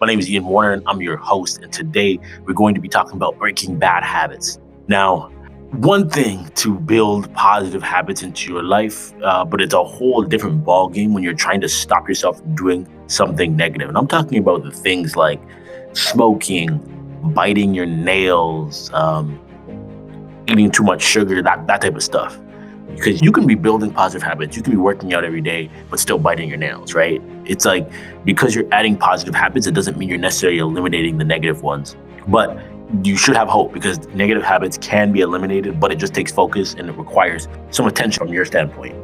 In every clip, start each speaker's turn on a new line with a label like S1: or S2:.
S1: My name is Ian Warner, and I'm your host. And today we're going to be talking about breaking bad habits. Now, one thing to build positive habits into your life, but it's a whole different ballgame when you're trying to stop yourself from doing something negative. And I'm talking about the things like smoking, biting your nails, eating too much sugar, that type of stuff. Because you can be building positive habits, you can be working out every day, but still biting your nails, right? It's like because you're adding positive habits, it doesn't mean you're necessarily eliminating the negative ones. But you should have hope because negative habits can be eliminated, but it just takes focus and it requires some attention from your standpoint.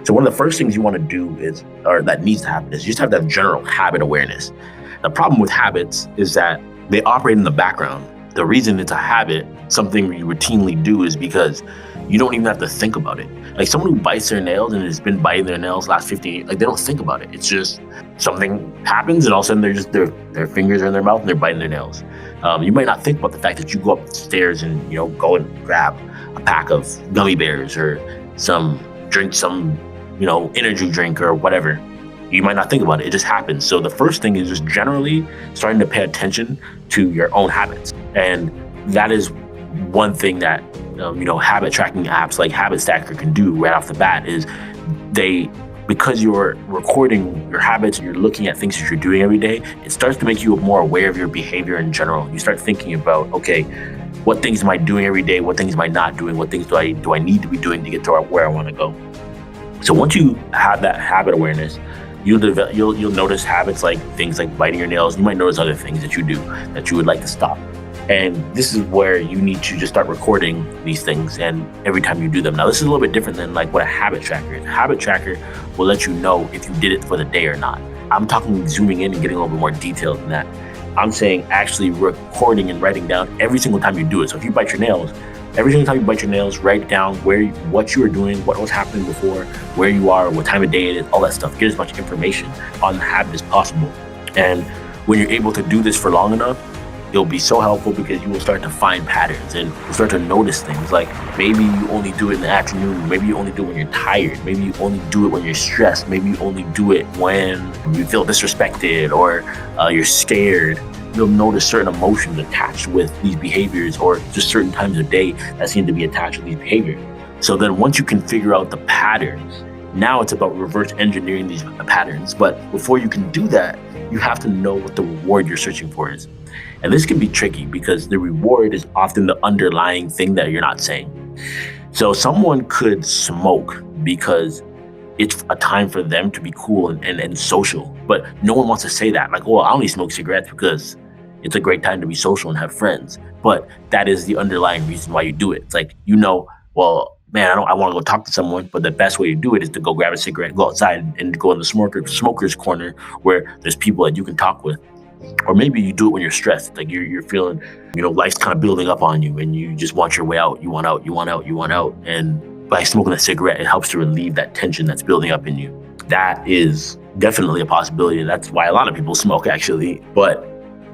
S1: So one of the first things you want to do is, or that needs to happen, is you just have that general habit awareness. The problem with habits is that they operate in the background. The reason it's a habit, something you routinely do, is because you don't even have to think about it. Like someone who bites their nails and has been biting their nails last 15 years, like they don't think about it. It's just something happens and all of a sudden they're just, their fingers are in their mouth and they're biting their nails. You might not think about the fact that you go upstairs and, go and grab a pack of gummy bears or drink some, energy drink or whatever. You might not think about it. It just happens. So the first thing is just generally starting to pay attention to your own habits. And that is one thing that, habit tracking apps like Habit Stacker can do right off the bat is because you're recording your habits and you're looking at things that you're doing every day, it starts to make you more aware of your behavior in general. You start thinking about, okay, what things am I doing every day? What things am I not doing? What things do I need to be doing to get to where I want to go? So once you have that habit awareness, you'll notice habits like things like biting your nails. You might notice other things that you do that you would like to stop. And this is where you need to just start recording these things and every time you do them. Now, this is a little bit different than like what a habit tracker is. A habit tracker will let you know if you did it for the day or not. I'm talking zooming in and getting a little bit more detailed than that. I'm saying actually recording and writing down every single time you do it. So if you bite your nails, every single time you bite your nails, write down what you were doing, what was happening before, where you are, what time of day it is, all that stuff. Get as much information on the habit as possible. And when you're able to do this for long enough, it'll be so helpful because you will start to find patterns and you'll start to notice things like maybe you only do it in the afternoon, maybe you only do it when you're tired, maybe you only do it when you're stressed, maybe you only do it when you feel disrespected or you're scared. You'll notice certain emotions attached with these behaviors or just certain times of day that seem to be attached with these behaviors. So then once you can figure out the patterns, now it's about reverse engineering these patterns. But before you can do that, you have to know what the reward you're searching for is. And this can be tricky because the reward is often the underlying thing that you're not saying. So someone could smoke because it's a time for them to be cool and social, but no one wants to say that. Like, I only smoke cigarettes because it's a great time to be social and have friends. But that is the underlying reason why you do it. It's like, well, man, I want to go talk to someone, but the best way to do it is to go grab a cigarette, go outside and go in the smoker's corner where there's people that you can talk with. Or maybe you do it when you're stressed, like you're feeling, life's kind of building up on you and you just want your way out. You want out, you want out, you want out. And by smoking a cigarette, it helps to relieve that tension that's building up in you. That is definitely a possibility. That's why a lot of people smoke, actually. But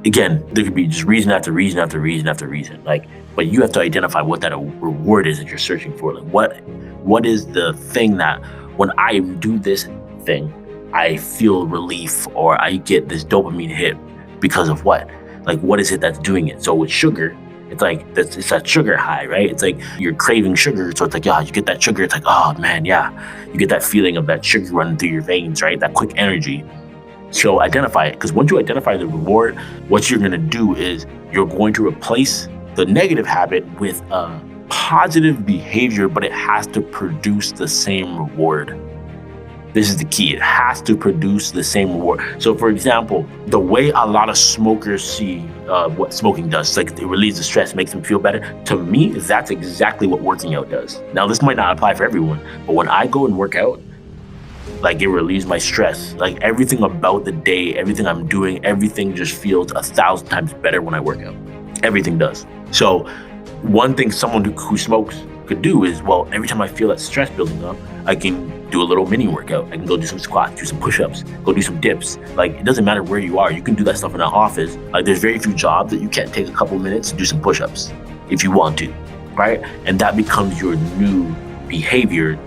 S1: again, there could be just reason after reason after reason after reason. But you have to identify what that reward is that you're searching for. Like, what is the thing that when I do this thing, I feel relief or I get this dopamine hit because of what? Like, what is it that's doing it? So with sugar, it's like it's that sugar high, right? It's like you're craving sugar. So it's like, you get that sugar. It's like, oh man, yeah. You get that feeling of that sugar running through your veins, right? That quick energy. So identify it, because once you identify the reward, what you're going to do is you're going to replace the negative habit with a positive behavior, but it has to produce the same reward. This is the key. It has to produce the same reward. So for example, the way a lot of smokers see what smoking does, like it relieves the stress, makes them feel better. To me, that's exactly what working out does. Now, this might not apply for everyone, but when I go and work out, like it relieves my stress. Like everything about the day, everything I'm doing, everything just feels 1,000 times better when I work out. Everything does. So one thing someone who smokes could do is, well, every time I feel that stress building up, I can do a little mini workout. I can go do some squats, do some push-ups, go do some dips. Like, it doesn't matter where you are. You can do that stuff in an office. Like, there's very few jobs that you can't take a couple minutes to do some push-ups if you want to, right? And that becomes your new behavior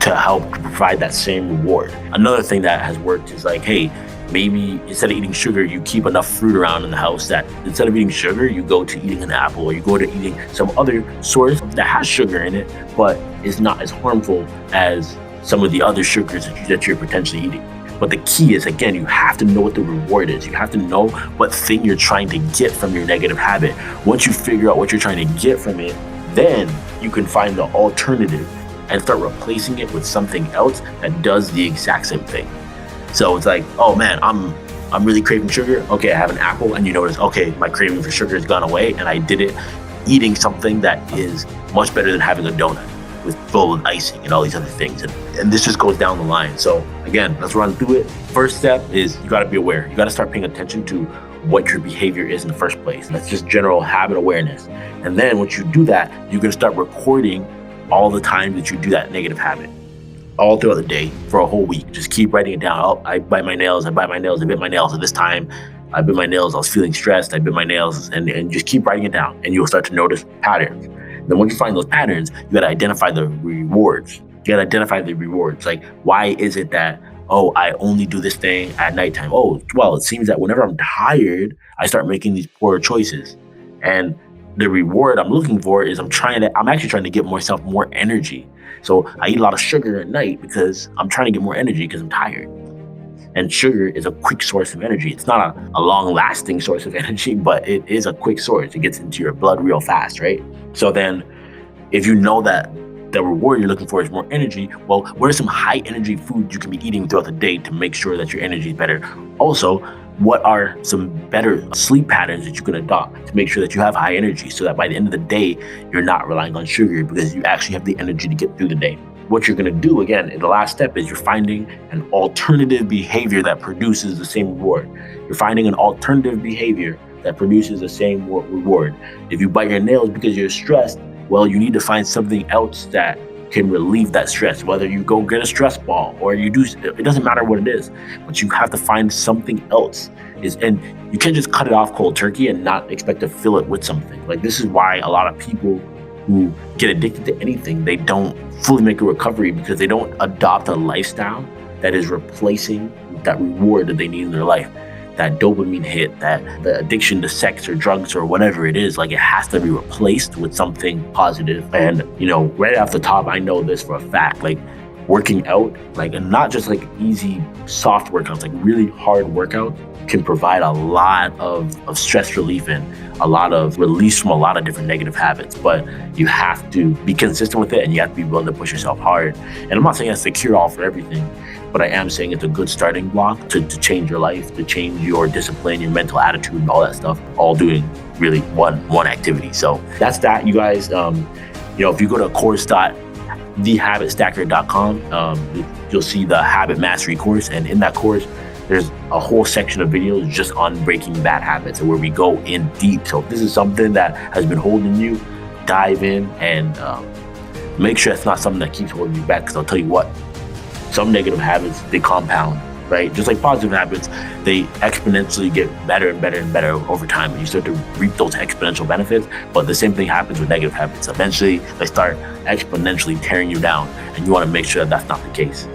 S1: to help provide that same reward. Another thing that has worked is like, hey, Maybe instead of eating sugar, you keep enough fruit around in the house that instead of eating sugar, you go to eating an apple, or you go to eating some other source that has sugar in it, but is not as harmful as some of the other sugars that you're potentially eating. But the key is, again, you have to know what the reward is. You have to know what thing you're trying to get from your negative habit. Once you figure out what you're trying to get from it, then you can find the alternative and start replacing it with something else that does the exact same thing. So it's like, oh man, I'm really craving sugar. Okay, I have an apple, and you notice, okay, my craving for sugar has gone away, and I did it eating something that is much better than having a donut with full of icing and all these other things. And this just goes down the line. So again, let's run through it. First step is you got to be aware. You got to start paying attention to what your behavior is in the first place. That's just general habit awareness. And then once you do that, you're going to start recording all the time that you do that negative habit all throughout the day for a whole week. Just keep writing it down. Oh, I bite my nails, I bit my nails at this time. I bit my nails, I was feeling stressed, I bit my nails, and just keep writing it down, and you'll start to notice patterns. Then once you find those patterns, you gotta identify the rewards. Like, why is it that, oh, I only do this thing at nighttime? Oh, well, it seems that whenever I'm tired, I start making these poor choices. And the reward I'm looking for is I'm actually trying to get myself more energy. So I eat a lot of sugar at night because I'm trying to get more energy because I'm tired. And sugar is a quick source of energy. It's not a long-lasting source of energy, but it is a quick source. It gets into your blood real fast, right? So then if you know that the reward you're looking for is more energy, well, what are some high energy foods you can be eating throughout the day to make sure that your energy is better? Also, what are some better sleep patterns that you can adopt to make sure that you have high energy so that by the end of the day, you're not relying on sugar because you actually have the energy to get through the day? What you're going to do, again, in the last step is you're finding an alternative behavior that produces the same reward. You're finding an alternative behavior that produces the same reward. If you bite your nails because you're stressed, well, you need to find something else that can relieve that stress, whether you go get a stress ball or you do, it doesn't matter what it is, but you have to find something else. And you can't just cut it off cold turkey and not expect to fill it with something. Like, this is why a lot of people who get addicted to anything, they don't fully make a recovery because they don't adopt a lifestyle that is replacing that reward that they need in their life. That dopamine hit, that the addiction to sex or drugs or whatever it is, like, it has to be replaced with something positive. And, right off the top, I know this for a fact, like, working out, like, and not just like easy, soft workouts, like really hard workouts can provide a lot of stress relief and a lot of release from a lot of different negative habits. But you have to be consistent with it, and you have to be willing to push yourself hard. And I'm not saying that's the cure-all for everything, but I am saying it's a good starting block to change your life, to change your discipline, your mental attitude, and all that stuff, all doing really one activity. So that's that, you guys. If you go to course.thehabitstacker.com, you'll see the Habit Mastery course. And in that course, there's a whole section of videos just on breaking bad habits and where we go in deep. So if this is something that has been holding you, dive in and make sure it's not something that keeps holding you back. Because I'll tell you what, some negative habits, they compound, right? Just like positive habits, they exponentially get better and better and better over time. And you start to reap those exponential benefits. But the same thing happens with negative habits. Eventually, they start exponentially tearing you down. And you want to make sure that that's not the case.